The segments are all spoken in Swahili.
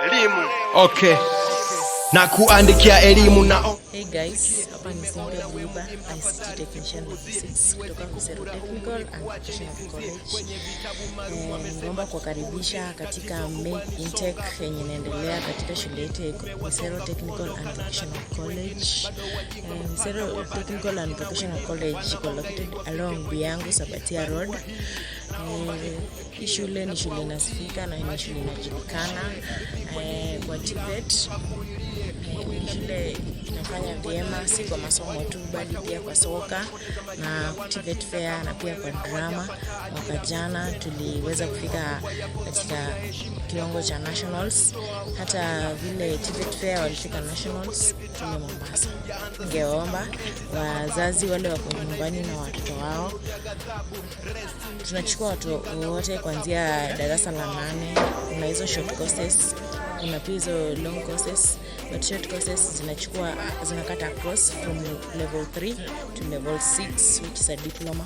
elimu. Okay. Na kuandikia elimu na Hey guys, hapa ni Cynthia Buiba, ICT Technician Level 6 kutoka Msero Technical and Vocational College. Naomba kuwakaribisha katika May intake yenye inaendelea katika shule yetu Msero Technical and Vocational College. Msero Technical and Vocational College iko located along Biangu Sabatia Road. Hii shule ni shule inasifika na ni shule inajulikana kwa TVET. Shule inafanya vyema si kwa masomo tu bali pia kwa soka na TVET fair na pia kwa drama. Mwaka jana tuliweza kufika katika kiwango cha nationals, hata vile TVET fair walifika nationals kule Mombasa. Ningeomba wazazi wale wako nyumbani na watoto wao, tunachukua watu wote kuanzia darasa la 8. Kuna hizo short courses, kuna pia hizo long courses, but short courses zinakata across from level 3 to level 6, which is a diploma.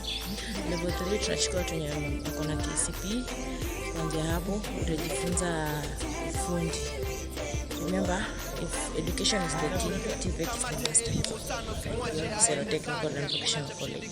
Level 3 tunachukua watu wenye wako na KCP. Kuanzia hapo utajifunza ufundi. Remember, if education is the key, TVET is the master key. Msero Technical and Vocational College.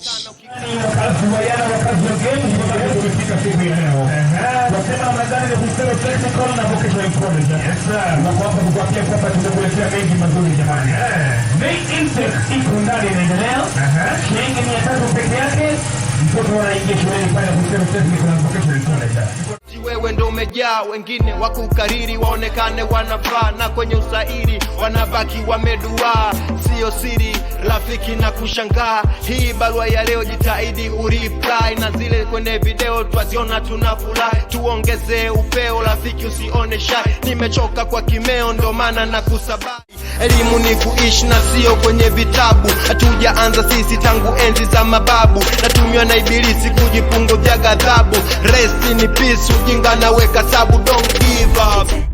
wewe ndo umejaa, wengine wakukariri waonekane wanafaa, na kwenye usairi wanabaki wameduaa. Sio siri rafiki na kushangaa, hii barua ya leo jitahidi ureply, na zile kwenye video twaziona tunafurahi. Tuongezee upeo rafiki, usione shy, nimechoka kwa kimeo ndo maana na kusabai. Elimu ni kuishi na sio kwenye vitabu, hatujaanza sisi tangu enzi za mababu, natumiwa na ibilisi kujipunguzia ghadhabu. Rest in peace, ujinga na weka sabu, don't give up.